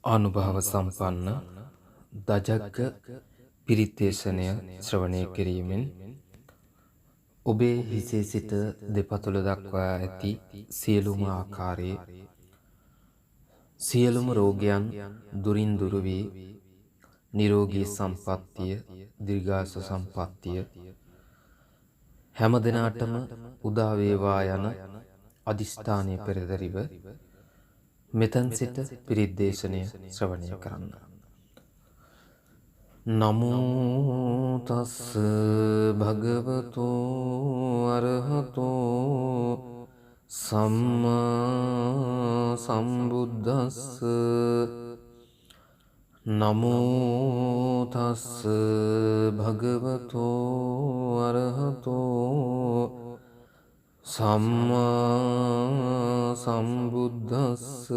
අනුභව සම්පන්න දජග්ග පිරිත් දේශනය ශ්‍රවණය කිරීමෙන් ඔබේ හිසේ සිට දෙපතුල දක්වා ඇති සියලුම ආකාරයේ සියලුම රෝගයන් දුරින් දුරු වී නිරෝගී සම්පන්නිය දීර්ඝායුෂ සම්පන්නිය හැම දිනාටම උදා වේවා යන අදිෂ්ඨානයේ පෙරදරිව මෙතන් සිට පිරිත් දේශනය ශ්‍රවණය කරන්න. නමෝ තස්ස භගවතු අරහතෝ සම්මා සම්බුද්දස්ස. නමෝ තස්ස භගවතු අරහතෝ සම්මා සම්බුද්දස්ස.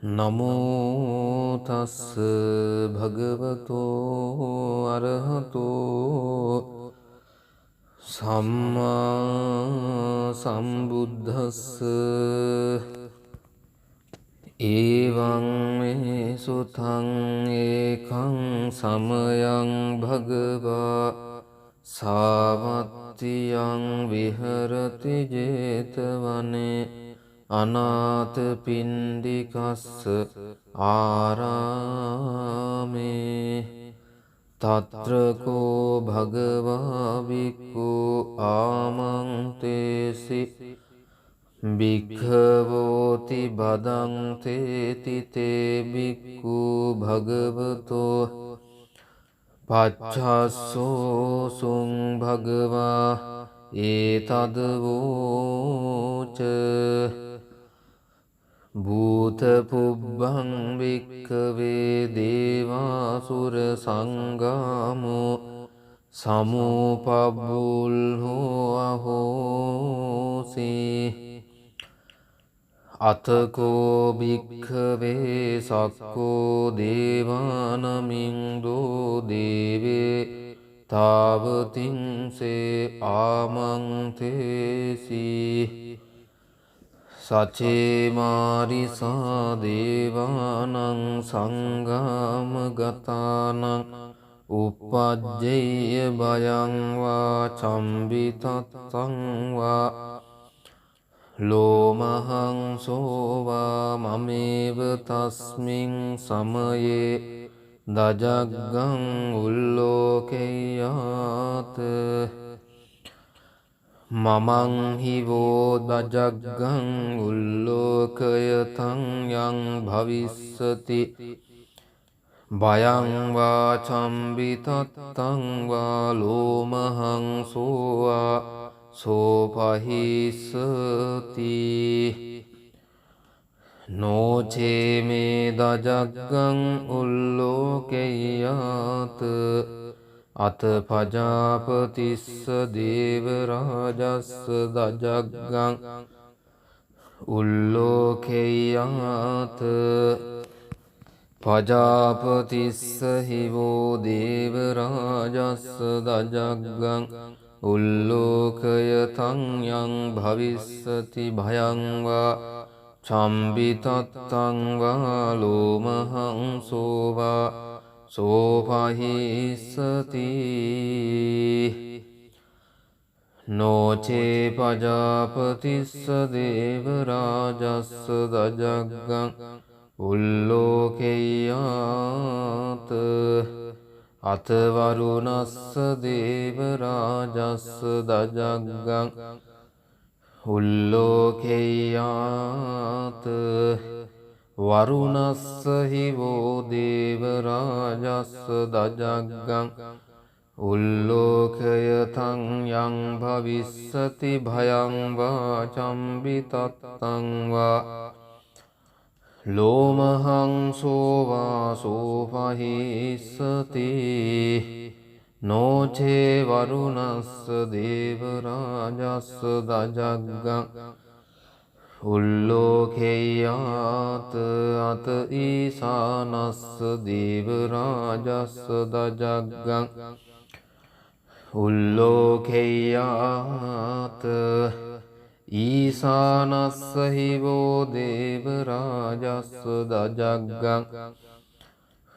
නමෝ තස්ස භගවතෝ අරහතෝ සම්මා සම්බුද්දස්ස. එවං මේ සුතං ඒකං සමයං භගවා සාවත්තියං විහරති 제තවනේ අනාථපිණ්ඩිකස්ස ආරාමේ තත්‍රකෝ භගවා භික්ඛු ආමන්තේසි භික්ඛවෝති බදන්තේති තේ භික්ඛු භගවතෝ පච්චස්සෝ සුං භගවා ඒතදවෝච භූත පුබ්බං භික්ඛවේ දේවාසුර සංගාමෝ සමුපබ්බුල්හෝ අහෝසි. අතකෝ භික්ඛවේ සක්කෝ දේවානමින්දෝ දේවේ තාවතින්සේ ආමන්තේසි. සචේමාරිසා දේවානං සංගාමගතානං උප්පජ්ජේය භයං වා චම්බිතත්තං වා ලෝමහං සෝවා මමේව තස්මින් සමයේ දජග්ගං උල්ලෝකෙය්‍යාත. මමං හිවෝ දජග්ගං උල්ලෝකයතං යං භවිස්සති භයං වා චම්බිතත්තං වා ලෝමහං සෝවා සෝපහිස්සති. නෝචේ මේ දජග්ගං උල්ලෝකෙය්‍යාත අත පජාපතිස්ස දේවරාජස්ස දජග්ගං උල්ලෝකෙය්‍යාත. පජාපතිස්ස හිවෝ දේවරාජස්ස දජග්ගං උල්ලෝකයතං යං භවිස්සති භයං වා චම්බිතත්තං වා ලෝමහං සෝවා සෝපහිස්සති. නෝචේ පජාපතිස්ස දේවරාජස්ස දජග්ගං උල්ලෝකෙය්‍යාත අතවරුණස්ස දේවරාජස්ස දජග්ගං උල්ලෝකෙය්‍යාත. වරුණස්ස හිවෝ දේවරාජස්ස දජග්ගං උල්ලෝකයතං යං භවිස්සති භයං වා චම්බිතත්තං වා ලෝමහං සෝවා සෝපහිස්සති. නෝචේ වරුණස්ස දේවරාජස්ස දජග්ගං උල්ලෝකෙය්‍යාත අත ඊසානස්ස දේවරාජස්ස දජග්ගං උල්ලෝකෙය්‍යාත ඊසානස්ස හිවෝ දේවරාජස්ස රාජස්ස දජග්ගං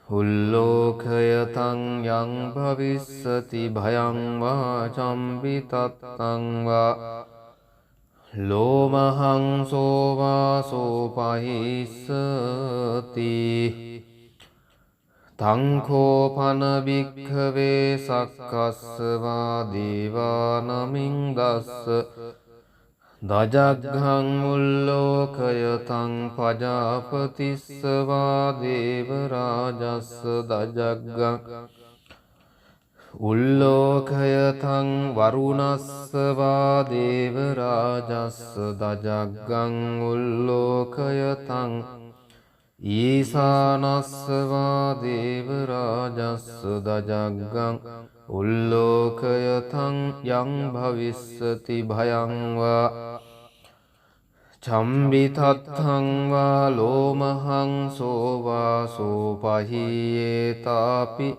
උල්ලෝකයතං යං භවිස්සති භයං වා චම්බිතත්තං වා ලෝමහං සෝවාසෝ පහිස්සති තංකෝපන භික්ඛවේ සක්කස්සවා දේවානමින් දස්ස දජග්ගං උල්ලෝකයතං පජාපතිස්සවා දේවරාජස්ස දජග්ගං උල්ලෝකයතං වරුණස්සවා දේවරාජස්ස දජග්ගං උල්ලෝකයතං ඊසානස්සවා දේවරාජස්ස දජග්ගං උල්ලෝකයතං යං භවිස්සති භයං වා චම්බිතත්තං වා ලෝමහං සෝවාසෝ පහියේතාපි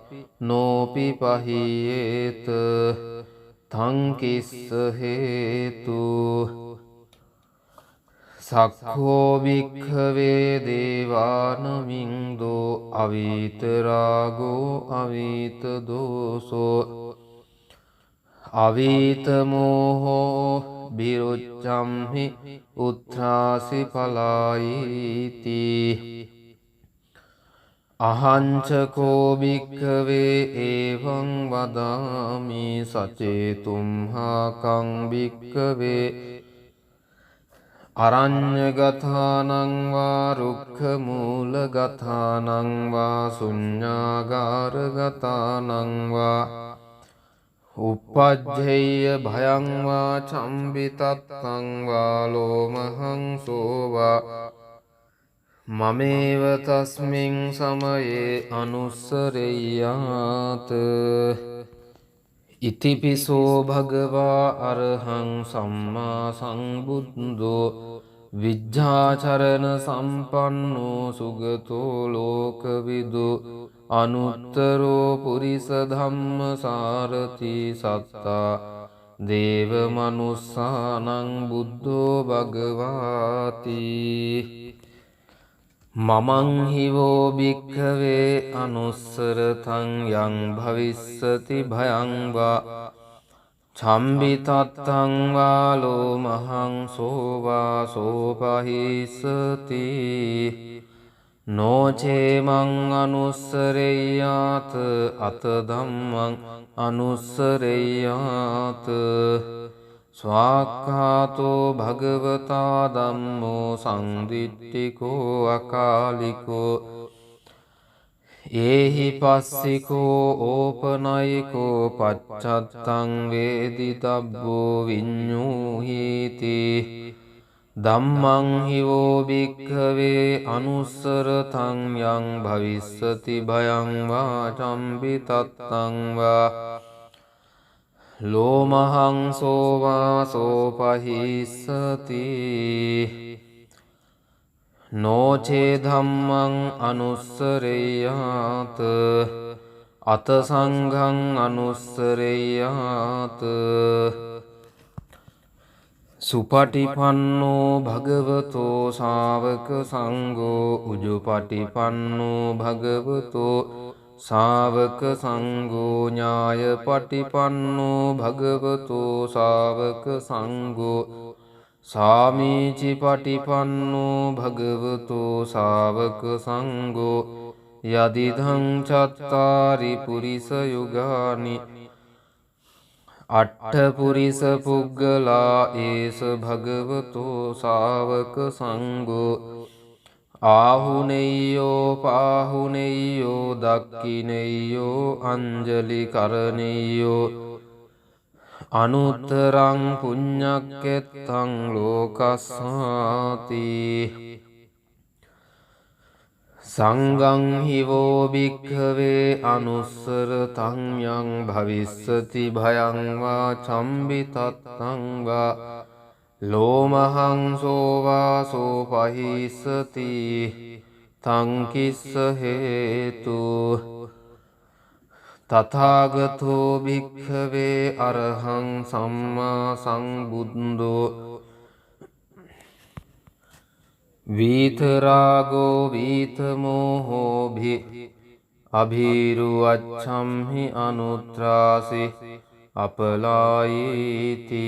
නෝපි පහියේත තං කිස්ස හේතු සක්ඛෝ භික්ඛවේ දේවානමින්දෝ අවීතරාගෝ අවීත දෝසෝ අවීත මෝහෝ බිරුච්ඡම්හි උත්‍රාසි පලායිති අහංචකෝ භික්ඛවේ එවං වදාමි සචේතුම්හාකං භික්ඛවේ අරඤ්ඤගතානං වා රුක්ඛමූලගතානං වා ශුඤ්ඤාගාරගතානං වා uppajjeyya bhayang va chambitattang va lomahang sova mameva tasmin samaye anussareyat itipiso bhagava arhang samma sambuddho vijjācarana sampanno sugato lokavidu anuttaro purisa dhamma sarati satta deva manussanang buddho bhagavati mamang hivo bhikkhave anussarataṃ yang bhavissati bhayang va චම්බිතත්තං වා ලෝමහං සෝවාසෝ පහිස්සති නෝචේමං අනුස්සරෙය්‍යාත අත ධම්මං අනුස්සරෙය්‍යාත ස්වාක්ඛාතෝ භගවතා ධම්මෝ සංදිට්ඨිකෝ අකාලිකෝ ඒහි පස්සිකෝ ඕපනයිකෝ පච්චත්තං වේදිතබ්බෝ විඤ්ඤූහීති ධම්මං හිවෝ භික්ඛවේ අනුස්සරතං යං භවිස්සති භයං වා චම්බිතත්තං වා ලෝමහං සෝවාසෝ පහිස්සති නෝචේ ධම්මං අනුස්සරෙය්‍යාත අත සංඝං අනුස්සරෙය්‍යාත සුපටිපන්නෝ භගවතෝ ශාවක සංඝෝ උජුපටිපන්නෝ භගවතෝ ශාවක සංඝෝ ඥායපටිපන්නෝ භගවතෝ ශාවක සංඝෝ සාමීචි පටිපන්නෝ භගවතෝ ශාවක සංඝෝ යදිදං චත්තාරි පුරිස යුගානි අට්ඨ පුරිස පුග්ගලා ඒස භගවතෝ ශාවක සංඝෝ ආහුනෙය්‍යෝ පාහුනෙය්‍යෝ දක්ඛිනෙය්‍යෝ අංජලි කරණෙය්‍යෝ අනුත්තරං පුඤ්ඤක්කෙත්තං ලෝකස්සාති සංඝං හිවෝ භික්ඛවේ අනුස්සරතං යං භවිස්සති භයං වා චම්බිතත්තං වා ලෝමහං සෝවාසෝ පහිස්සති තං කිස්ස හේතු තථාගතෝ භික්ඛවේ අරහං සම්මා සම්බුද්ධෝ वीतरागो वीतमोहोभि अभिरुवच्छम्हि अनुत्रासि अपलायीति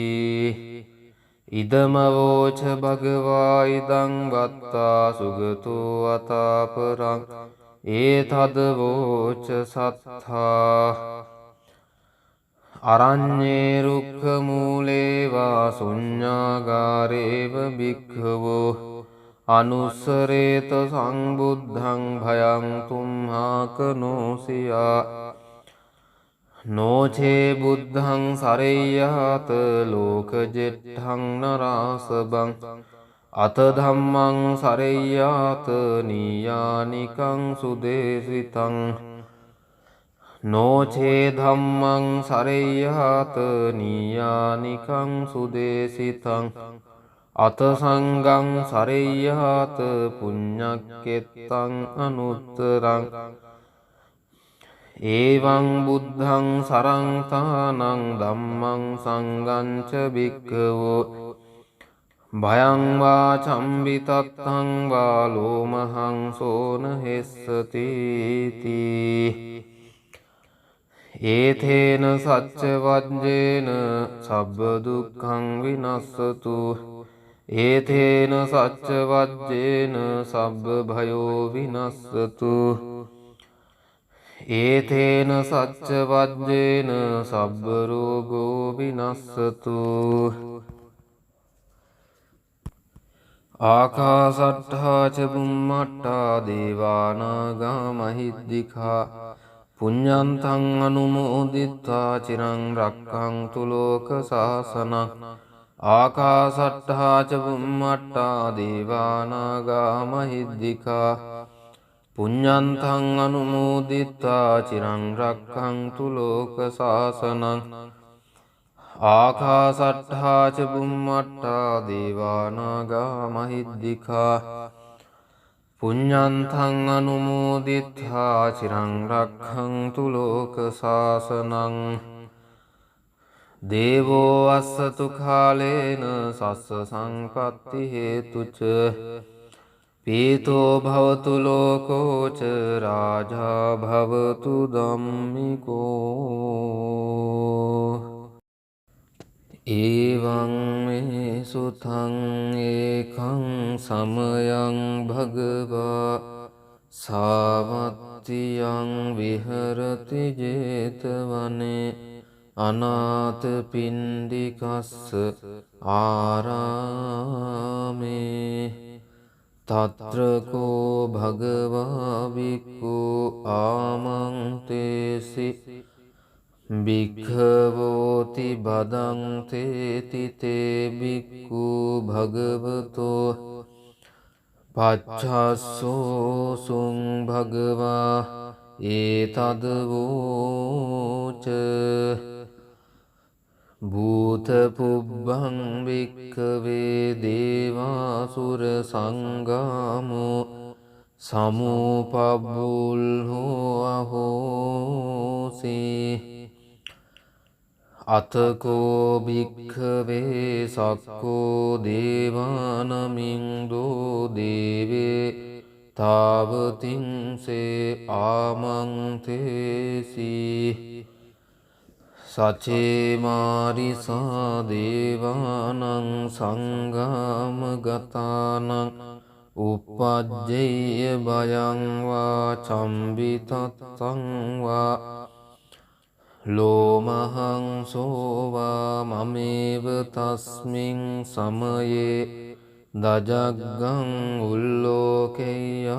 ඉදමවෝච භගවා ඉදං වත්තා සුගතෝ අතාපරං ඒතදවෝච සත්තා අරඤ්ඤේ රුක්ඛ මූලේ වා ශුඤ්ඤාගාරේව භික්ඛවෝ අනුස්සරේත සංබුද්ධං භයං තුම්හාකනෝසියා නෝචේ බුද්ධං සරෙය්‍යාත ලෝකජෙට්ඨං නරාසබං අත ධම්මං සරෙය්‍යාත නීයානිකං සුදේසිතං නෝචේ ධම්මං සරෙය්‍යාත නීයානිකං සුදේසිතං අත සංඝං සරෙය්‍යාත පුඤ්ඤක්කෙත්තං අනුත්තරං ඒවං බුද්ධං සරංතානං ධම්මං සංඝං ච භික්ඛවෝ භයං වා චම්බිතත්තං වා ලෝමහං සෝන හෙස්සති තී ඒතේන සච්ච වජ්ජේන සබ්බ දුක්ඛං විනස්සතු ඒතේන සච්ච වජ්ජේන සබ්බ භයෝ විනස්සතු ඒතේන සච්ච වජ්ජේන සබ්බ රෝගෝ විනස්සතු ආකාසට්ඨා ච බුම්මට්ඨා දේවානාගා මහිද්దికා පුඤ්ඤන්තං අනුමෝදිත්වා චිරං රක්ඛන්තු ලෝක සාසනං ආකාසට්ඨා ච බුම්මට්ඨා දේවානාගා මහිද්దికා පුඤ්ඤන්තං අනුමෝදිත්වා චිරං රක්ඛන්තු ලෝක සාසනං ආකාසට්ඨා ච බුම්මට්ඨා දේවානාගා මහිද්దికා පුඤ්ඤන්තං අනුමෝදිත්වා චිරං රක්ඛන්තු ලෝක සාසනං දේවෝ අස්සතු කාලේන සස්ස සංපත්ති හේතුච පීතෝ භවතු ලෝකෝච රාජා භවතු ධම්මිකෝ ඒවං මේ සුතං ඒකං සමයං භගවා සාවත්තියං විහරති ජේතවනේ අනාථපිණ්ඩිකස්ස ආරාමේ තත්‍රකෝ භගවා භික්ඛු ආමන්තේසි භික්ඛවෝති බදන්තේති තේ භික්ඛු භගවතෝ පච්චස්සෝ සුං භගවා ඒතදවෝච භූත පුබ්බං භික්ඛවේ දේවාසුර සංගාමෝ සමුපබ්බුල්හෝ අහෝසි අතකෝ භික්ඛවේ සක්කෝ දේවානමින්දෝ දේවේ තාවතින්සේ ආමන්තේසි සචේමාරිසා දේවානං සංගාමගතානං උප්පජ්ජේය භයං වා චම්බිතත්තං වා ලෝමහං සෝවා මමේව තස්මින් සමයේ දජග්ගං උල්ලෝකෙය්‍යාත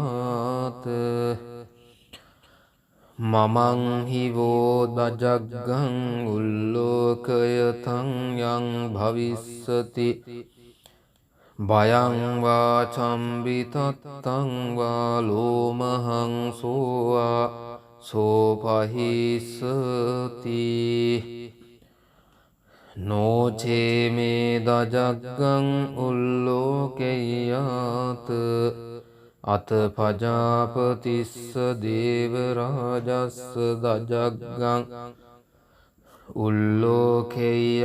මමං හිවෝ දජග්ගං උල්ලෝකයතං යං භවිස්සති භයං වා චම්බිතත්තං වා ලෝමහං සෝවා සෝපහිස්සති නෝචේ මේ දජග්ගං උල්ලෝකෙය්‍යාත අත පජාපතිස්ස දේවරාජස්ස දජග්ගං උල්ලෝකෙය්‍යාත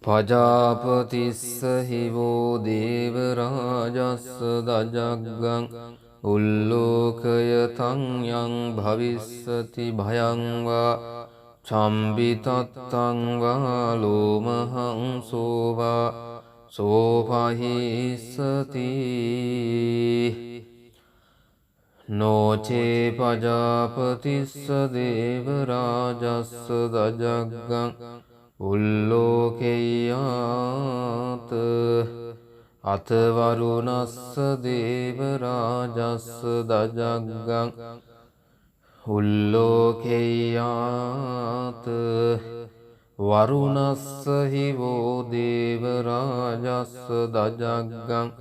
පජාපතිස්ස හිවෝ දේවරාජස්ස දජග්ගං උල්ලෝකයතං යං භවිස්සති භයං වා චම්බිතත්තං වා ලෝමහංසෝ වා සෝපහිස්සති නෝචේ පජාපතිස්ස දේවරාජස්ස දජග්ගං උල්ලෝකෙය්‍යාත අතවරුණස්ස දේවරාජස්ස දජග්ගං උල්ලෝකෙය්‍යාත වරුණස්ස හිවෝ දේවරාජස්ස දජග්ගං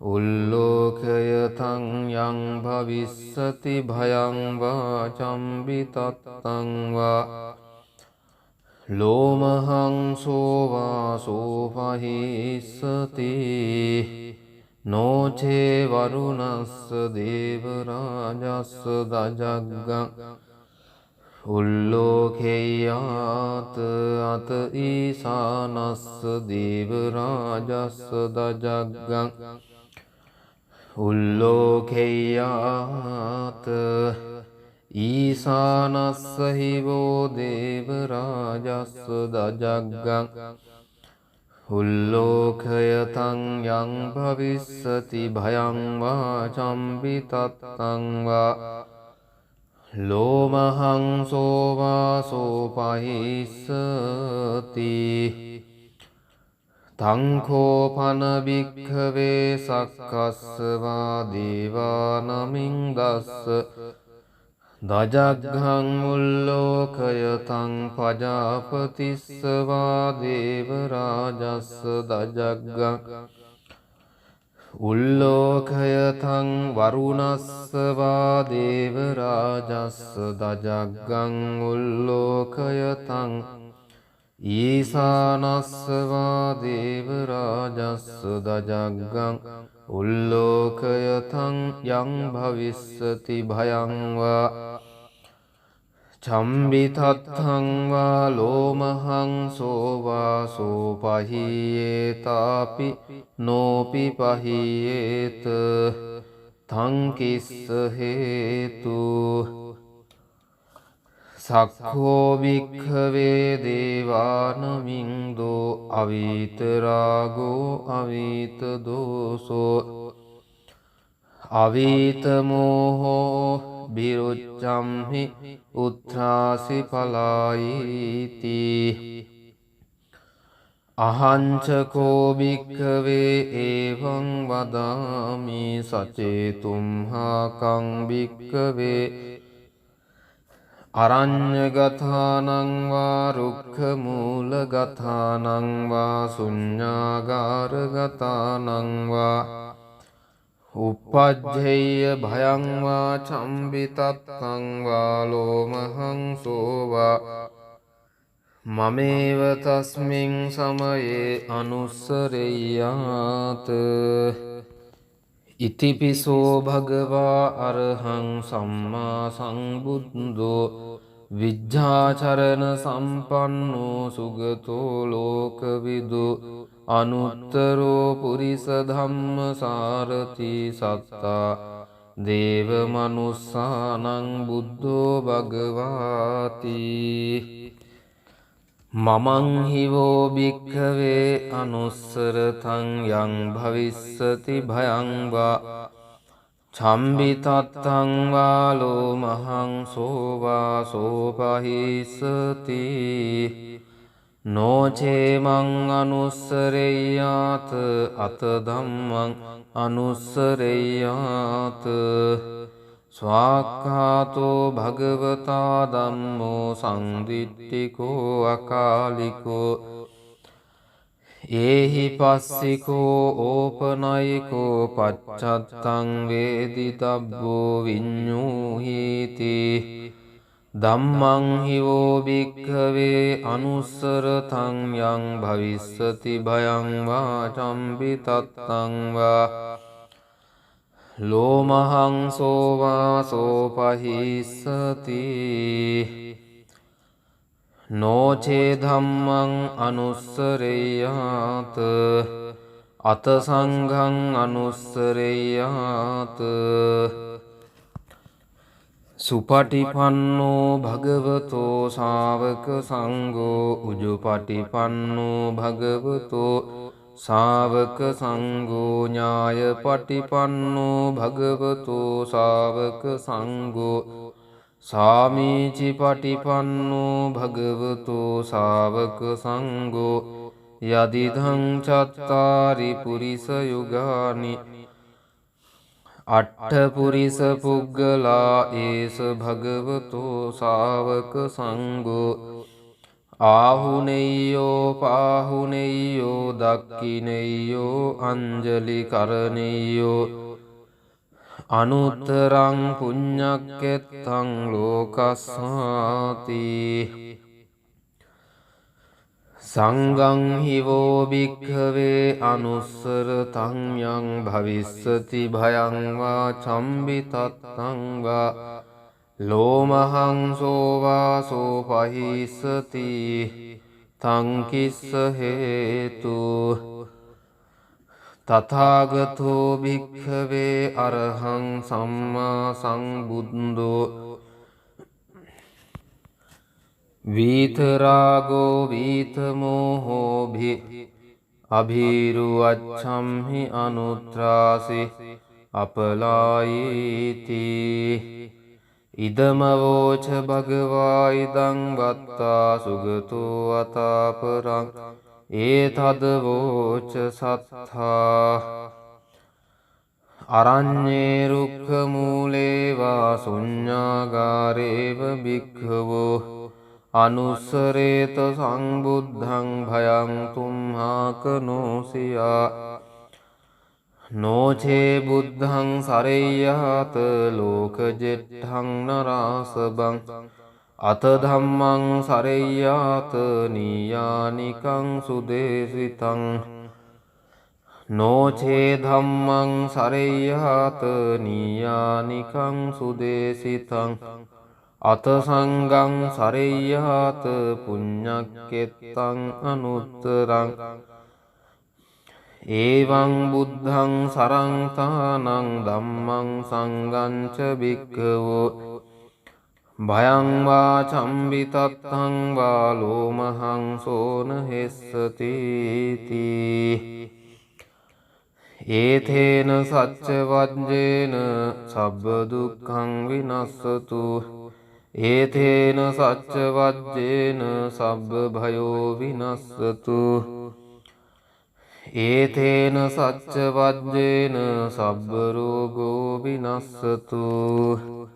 උල්ලෝකයතං යං භවිස්සති භයං වා චම්බිතත්තං වා ලෝමහංසෝ වා සෝපහිස්සති නෝචේ වරුණස්ස දේවරාජස්ස දජග්ගං උල්ලෝකෙය්‍යාත අත ඊසානස්ස දේවරාජස්ස දජග්ගං උල්ලෝකෙය්‍යාත ඊසානස්ස හිවෝ දේවරාජස්ස දජග්ගං උල්ලෝකයතං යං භවිස්සති භයං වා චම්බිතත්තං වා ලෝමහංසෝ වා සෝපහිස්සති තංකෝපන භික්ඛවේ සක්කස්සවා දේවානමින් දස්ස දජග්ගං උල්ලෝකයතං පජාපතිස්සවා දේවරාජස්ස දජග්ගං උල්ලෝකයතං වරුණස්සවා දේවරාජස්ස දජග්ගං උල්ලෝකයතං ඊසානස්සවා දේවරාජස්ස දජග්ගං උල්ලෝකයතං යං භවිස්සති භයං වා චම්බිතත්තං වා ලෝමහංසෝ වා සෝපහියේතාපි නෝපි පහියේත තං කිස්ස හේතු සක්ඛෝ භික්ඛවේ දේවානමින්දෝ අවීතරාගෝ අවීත දෝසෝ අවීත මෝහෝ බිරුච්ඡම්හි උත්‍රාසි පලායිති අහංචකෝ භික්ඛවේ එවං වදාමි සචේතුම්හාකං භික්ඛවේ අරඤ්ඤගතානං වා රුක්ඛමූලගතානං වා ශුඤ්ඤාගාරගතානං වා uppajjeyya භයං වා චම්බිතත්තං වා ලෝමහංසෝ වා මමේව තස්මින් සමයේ අනුස්සරෙය්‍යාත ඉතිපිසෝ භගවා අරහං සම්මා සම්බුද්ධෝ විජ්ජාචරණ සම්පන්නෝ සුගතෝ ලෝකවිදු අනුත්තරෝ පුරිස ධම්ම සාරති සත්තා දේව මනුස්සානං බුද්ධෝ භගවාති මමං හිවෝ භික්ඛවේ අනුස්සරතං යං භවිස්සති භයං වා චම්බිතත්තං වා ලෝමහංසෝ වා සෝපහිස්සති නෝචේ මං අනුස්සරෙය්‍යාත අත ධම්මං අනුස්සරෙය්‍යාත ස්වාක්ඛාතෝ භගවතා ධම්මෝ සංදිට්ඨිකෝ අකාලිකෝ ඒහි පස්සිකෝ ඕපනයිකෝ පච්චත්තං වේදිතබ්බෝ විඤ්ඤූහීති ධම්මං හිවෝ භික්ඛවේ අනුස්සරතං යං භවිස්සති භයං වා චම්බිතත්තං වා ලෝමහංසෝ වා සෝපහිස්සති නොචේ ධම්මං අනුස්සරෙය්‍යාත අත සංඝං අනුස්සරෙය්‍යාත සුපටිපන්නෝ භගවතෝ ශාවක සංඝෝ උජුපටිපන්නෝ භගවතෝ ශාවක සංඝෝ ඥායපටිපන්නෝ භගවතෝ ශාවක සංඝෝ සාමීචි පටිපන්නෝ භගවතෝ ශාවක සංඝෝ යදිදං චත්තාරි පුරිස යුගානි අට්ඨ පුරිස පුග්ගලා ඒස භගවතෝ ශාවක සංඝෝ ආහුනෙය්‍යෝ පාහුනෙය්‍යෝ දක්ඛිනෙය්‍යෝ අංජලි කරණෙය්‍යෝ අනුත්තරං පුඤ්ඤක්කෙත්තං ලෝකස්සාති සංඝං හිවෝ භික්ඛවේ අනුස්සරතං යං භවිස්සති භයං වා චම්බිතත්තං වා ලෝමහං සෝවාසෝ පහිස්සති තං කිස්ස හේතු තථාගතෝ භික්ඛවේ අරහං සම්මා සම්බුද්ධෝ වීතරාගෝ වීතමෝහෝ අභීරුවච්ඡම්හි අනුත්‍රාසි අපලායීති ඉදමවෝච භගවා ඉදං වත්තා සුගතෝ අතාපරං ඒතදවෝච සත්තා අරඤ්ඤේ රුක්ඛ මූලේ වා ශුඤ්ඤාගාරේව භික්ඛවෝ අනුස්සරේත සංබුද්ධං භයං තුම්හාකනෝසියා නොචේ බුද්ධං සරෙය්‍යාත ලෝකජෙට්ඨං නරාසබං අත ධම්මං සරෙය්‍යාත නීයානිකං සුදේසිතං නොචේ ධම්මං සරෙය්‍යාත නීයානිකං සුදේසිතං අත සංඝං සරෙය්‍යාත පුඤ්ඤක්කෙත්තං අනුත්තරං ඒවං බුද්ධං සරංතානං ධම්මං සංඝං ච භික්ඛවෝ භයං වා චම්බිතත්තං වා ලෝමහං සෝන හෙස්සති ඒතේන සච්ච වජ්ජේන සබ්බ දුක්ඛං විනස්සතු ඒතේන සච්ච වජ්ජේන සබ්බ භයෝ විනස්සතු ඒතේන සච්ච වජ්ජේන සබ්බ රෝගෝ විනස්සතු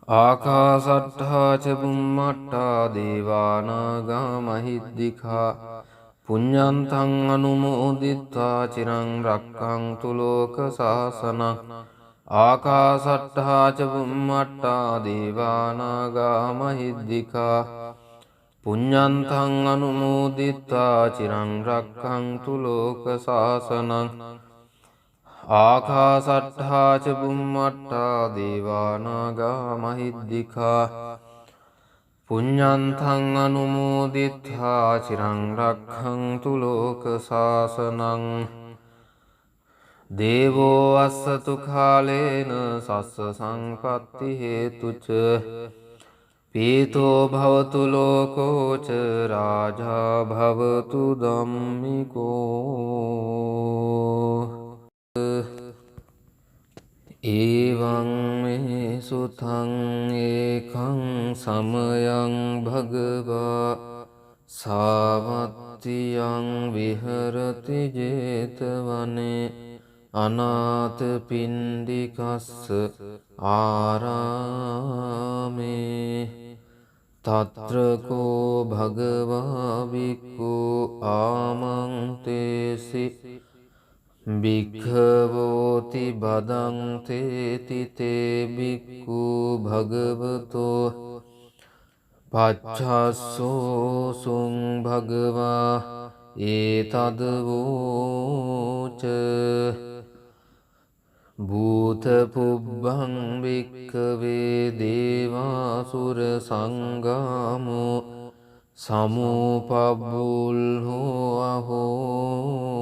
ආකාසට්ඨා ච බුම්මට්ඨා දේවානාගා මහිද්దికා පුඤ්ඤන්තං අනුමෝදිත්වා චිරං රක්ඛන්තු ලෝක සාසනං ආකාසට්ඨා ච බුම්මට්ඨා දේවානාගා මහිද්దికා පුඤ්ඤන්තං අනුමෝදිත්වා චිරං රක්ඛන්තු ලෝක සාසනං ආකාසට්ඨා ච බුම්මට්ඨා දේවානාගා මහිද්దికා පුඤ්ඤන්තං අනුමෝදිත්වා චිරං රක්ඛන්තු ලෝක සාසනං දේවෝ අස්සතු කාලේන සස්ස සංපත්ති හේතුච පීතෝ භවතු ලෝකෝ ච රාජා භවතු ධම්මිකෝ ඒවං මේ සුතං ඒකං සමයං භගවා සාවත්තියං විහරති ජේතවනේ අනාථපිණ්ඩිකස්ස ආරාමේ තත්‍රකෝ භගවා භික්ඛු ආමන්තේසි භික්ඛවෝති බදන්තේති තේ භික්ඛු භගවතෝ පච්චස්සෝ සුං භගවා ඒතදවෝච භූත පුබ්බං භික්ඛවේ දේවාසුර සංගාමෝ සමුපබ්බුල්හෝ අහෝසී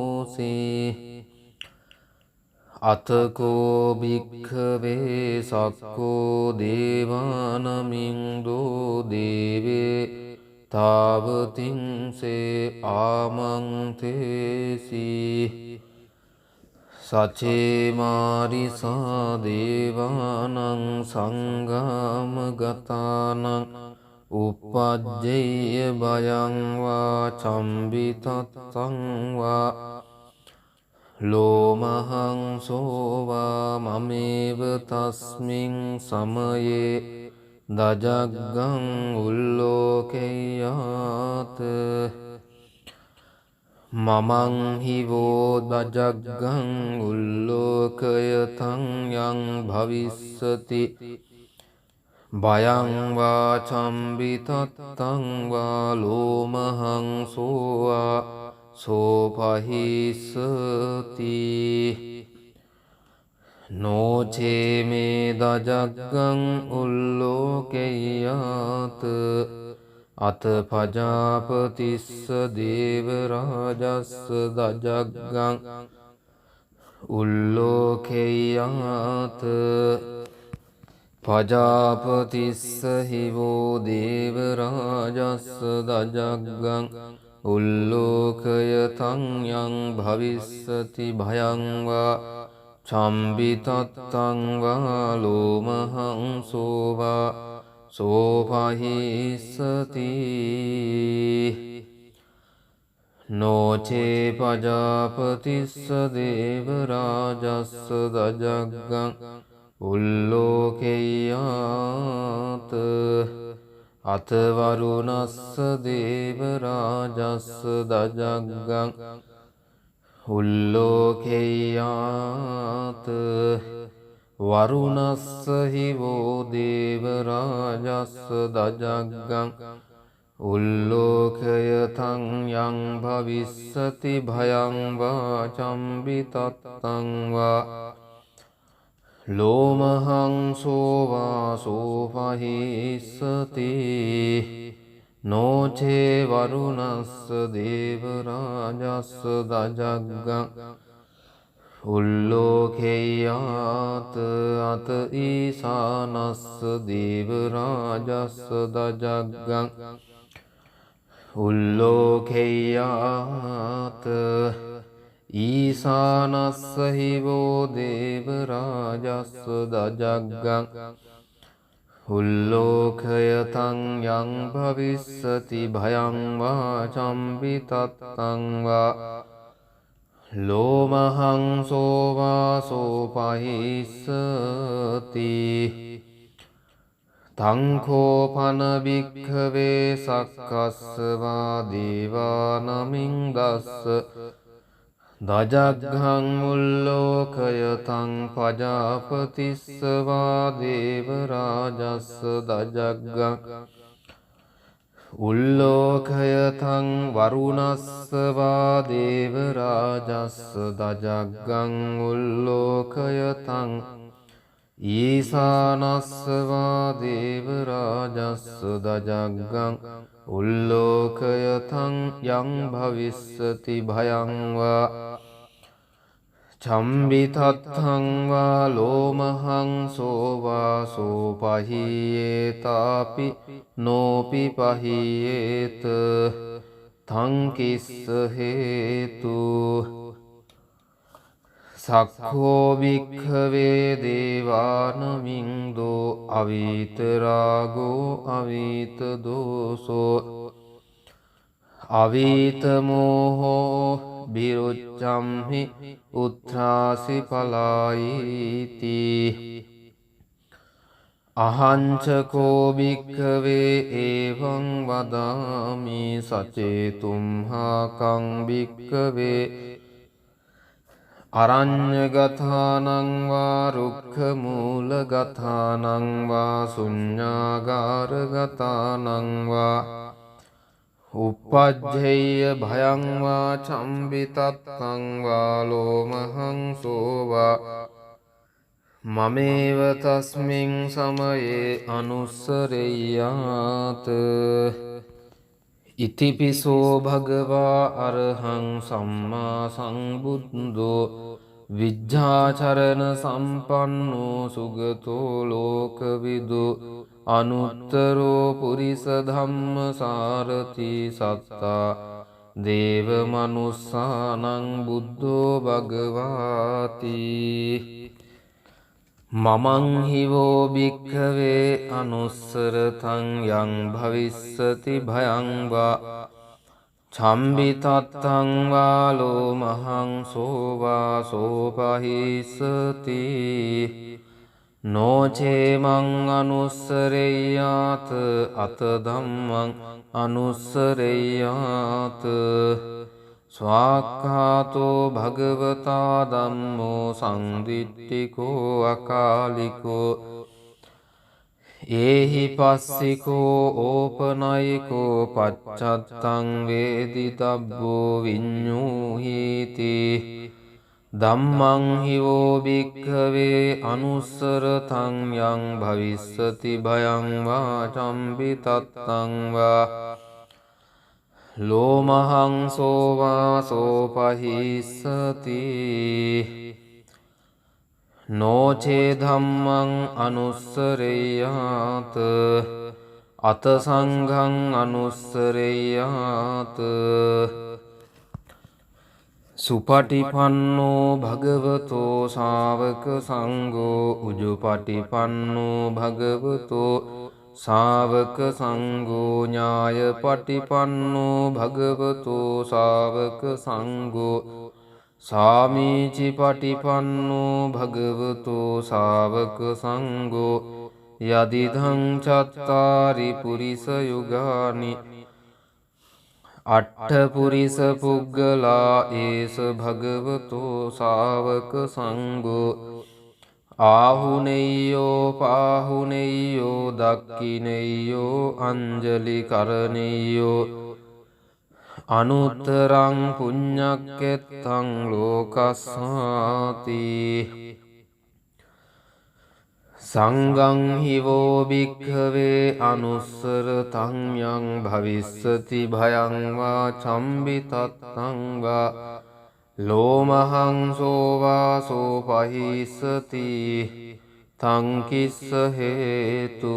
අතකෝ භික්ඛවේ සක්කෝ දේවානමින්දෝ දේවේ තාවතින්සේ ආමන්තේසී සචේමාරිසා දේවානං සංගාමගතානං උප්පජ්ජේය භයං වා චම්බිතත්තං වා ලෝමහං සෝවා මමේව තස්මින් සමයේ දජග්ගං උල්ලෝකෙය්‍යාත මමං හිවෝ දජග්ගං උල්ලෝකයතං යං භවිස්සති භයං වා චම්බිතත්තං වා ලෝමහං සෝවා සෝපහිස්සති නෝචේ මේ දජග්ගං උල්ලෝකෙය්‍යාත අත පජාපතිස්ස දේවරාජස්ස දජග්ගං උල්ලෝකෙය්‍යාත පජාපතිස්ස හිවෝ දේවරාජස්ස දජග්ගං උල්ලෝකයතං යං භවිස්සති භයං වා චම්බිතත්තං වා ලෝමහං සෝවා සෝපහිස්සති නෝචේ පජාපතිස්ස දේවරාජස්ස දජග්ගං උල්ලෝකෙය්‍යාත අතවරුණස්ස දේවරාජස්ස දජග්ගං උල්ලෝකෙය්‍යාත වරුණස්ස හිවෝ දේවරාජස්ස දජග්ගං උල්ලෝකයතං යං භවිස්සති භයං වා චම්බිතත්තං වා ලෝමහං සෝවා සෝපහිස්සති නෝචේ වරුණස්ස දේවරාජස්ස දජග්ගං උල්ලෝකෙය්‍යාත අත ඊසානස්ස දේවරාජස්ස දජග්ගං උල්ලෝකෙය්‍යාත ඊසානස්ස හිවෝ දේවරාජස්ස දජග්ගං උල්ලෝකයතං යං භවිස්සති භයං වා චම්බිතත්තං වා ලෝමහං සෝවා සෝපහිස්සති තංකෝපන භික්ඛවේ සක්කස්සවා දේවානමින් දස්ස දජග්ගං උල්ලෝකයතං පජාපතිස්සවා දේවරාජස්ස දජග්ගං උල්ලෝකයතං වරුණස්සවා දේවරාජස්ස දජග්ගං උල්ලෝකයතං ඊසානස්සවා දේවරාජස්ස දජග්ගං උල්ලෝකයතං යං භවිස්සති භයං වා චම්බිතත්තං වා ලෝමහං සෝවා සෝපහියේතාපි නෝපි පහියේත තං කිස්ස හේතු සක්ඛෝ භික්ඛවේ දේවානමින්දෝ අවීතරාගෝ අවීත දෝසෝ අවීත මෝහෝ බිරුච්ඡම්හි උත්ථාසි පලායිති අහංචකෝ භික්ඛවේ එවං වදාමි සචේතුම්හාකං භික්ඛවේ අරඤ්ඤගතානං වා රුක්ඛමූලගතානං වා ශුඤ්ඤාගාරගතානං වා උප්පජ්ජේය භයං වා චම්බිතත්තං වා ලෝමහං සෝවා මමේව තස්මින් සමයේ අනුස්සරෙය්‍යාත ඉතිපිසෝ භගවා අරහං සම්මා සම්බුද්ධෝ විජ්ජාචරණ සම්පන්නෝ සුගතෝ ලෝකවිදු අනුත්තරෝ පුරිස ධම්ම සාරති සත්තා දේව මනුස්සානං බුද්ධෝ භගවාති මමං හිවෝ භික්ඛවේ අනුස්සරතං යං භවිස්සති භයං වා චම්බිතත්තං වාලෝ මහං සෝවා සෝපහිස්සති නෝචේමං අනුස්සරෙය්‍යාත අත ධම්මං අනුස්සරෙය්‍යාත ස්වාක්ඛාතෝ භගවතා ධම්මෝ සංදිට්ඨිකෝ අකාලිකෝ ඒහි පස්සිකෝ ඕපනයිකෝ පච්චත්තං වේදිතබ්බෝ විඤ්ඤූහීති ධම්මං හිවෝ භික්ඛවේ අනුස්සරතං යං භවිස්සති භයං වා චම්බිතත්තං වා ලෝමහං සෝවා සෝපහිස්සති නෝචේ ධම්මං අනුස්සරෙය්‍යාත අත සංඝං අනුස්සරෙය්‍යාත සුපටිපන්නෝ භගවතෝ ශාවක සංඝෝ උජුපටිපන්නෝ භගවතෝ ශාවක සංඝෝ ඥායපටිපන්නෝ භගවතෝ ශාවක සංඝෝ සාමීචි පටිපන්නෝ භගවතෝ ශාවක සංඝෝ යදිදං චත්තාරි පුරිස යුගානි අට්ඨ පුරිස පුග්ගලා ඒස භගවතෝ ශාවක සංඝෝ ආහුනෙය්‍යෝ පාහුනෙය්‍යෝ දක්ඛිනෙය්‍යෝ අංජලි කරණෙය්‍යෝ අනුත්තරං පුඤ්ඤක්කෙත්තං ලෝකස්සාති සංඝං හිවෝ භික්ඛවේ අනුස්සරතං යං භවිස්සති භයං වා චම්බිතත්තං වා ලෝමහං සෝවා සෝපහිස්සති තං කිස්ස හේතු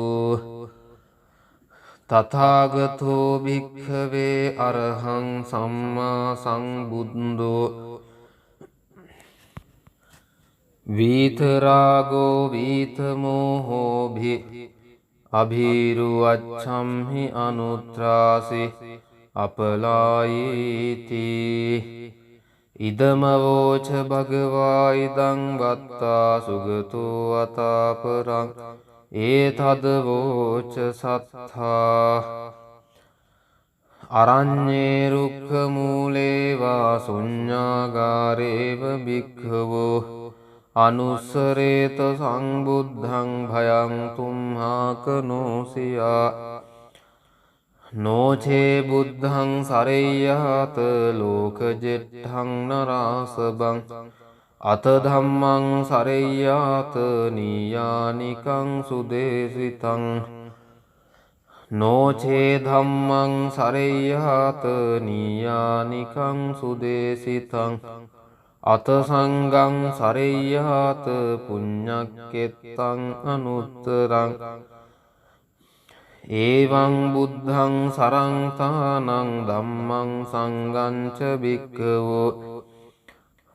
තථාගතෝ භික්ඛවේ අරහං සම්මා සම්බුද්ධෝ වීතරාගෝ වීතමෝහෝ අභීරුවච්ඡම්හි අනුත්‍රාසි අපලායීති ඉදමවෝච භගවා ඉදං වත්තා සුගතෝ අතාපරං ඒතදවෝච සත්තා අරඤ්ඤේ රුක්ඛ මූලේ වා ශුඤ්ඤාගාරේව භික්ඛවෝ අනුස්සරේත සංබුද්ධං භයං තුම්හාකනෝසියා නෝචේ බුද්ධං සරෙය්‍යාත ලෝකජෙට්ඨං නරාසබං අත ධම්මං සරෙය්‍යාත නීයානිකං සුදේසිතං නෝචේ ධම්මං සරෙය්‍යාත නීයානිකං සුදේසිතං අත සංඝං සරෙය්‍යාත පුඤ්ඤක්කෙත්තං අනුත්තරං ඒවං බුද්ධං සරංතානං ධම්මං සංඝං ච භික්ඛවෝ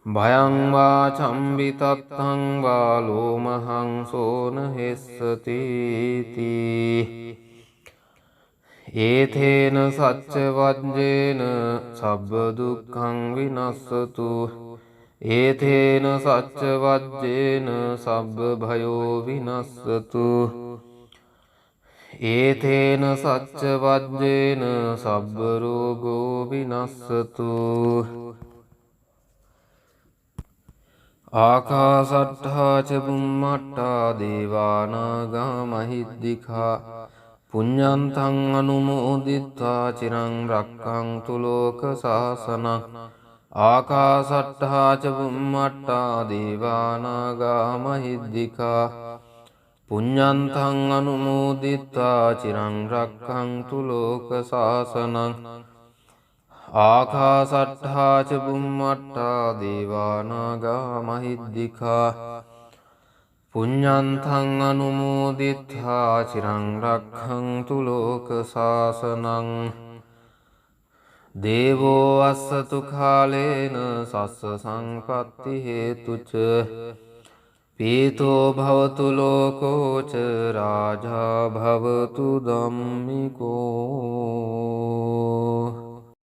භයං වා චම්බිතත්තං වා ලෝමහං සෝන හෙස්සති ඒතේන සච්ච වජ්ජේන සබ්බ දුක්ඛං විනස්සතු ඒතේන සච්ච වජ්ජේන සබ්බ භයෝ විනස්සතු ඒතේන සච්ච වජ්ජේන සබ්බ රෝගෝ විනස්සතු ආකාසට්ඨා ච බුම්මට්ඨා දේවානාගා මහිද්దికා පුඤ්ඤන්තං අනුමෝදිත්වා චිරං රක්ඛන්තු ලෝක සාසනං ආකාසට්ඨා ච බුම්මට්ඨා දේවානාගා මහිද්దికා පුඤ්ඤන්තං අනුමෝදිත්වා චිරං රක්ඛන්තු ලෝක සාසනං ආකාසට්ඨා ච බුම්මට්ඨා දේවානාගා මහිද්దికා පුඤ්ඤන්තං අනුමෝදිත්වා චිරං රක්ඛන්තු ලෝක සාසනං දේවෝ අස්සතු කාලේන සස්ස සංපත්ති හේතුච පීතෝ භවතු ලෝකෝච රාජා භවතු ධම්මිකෝ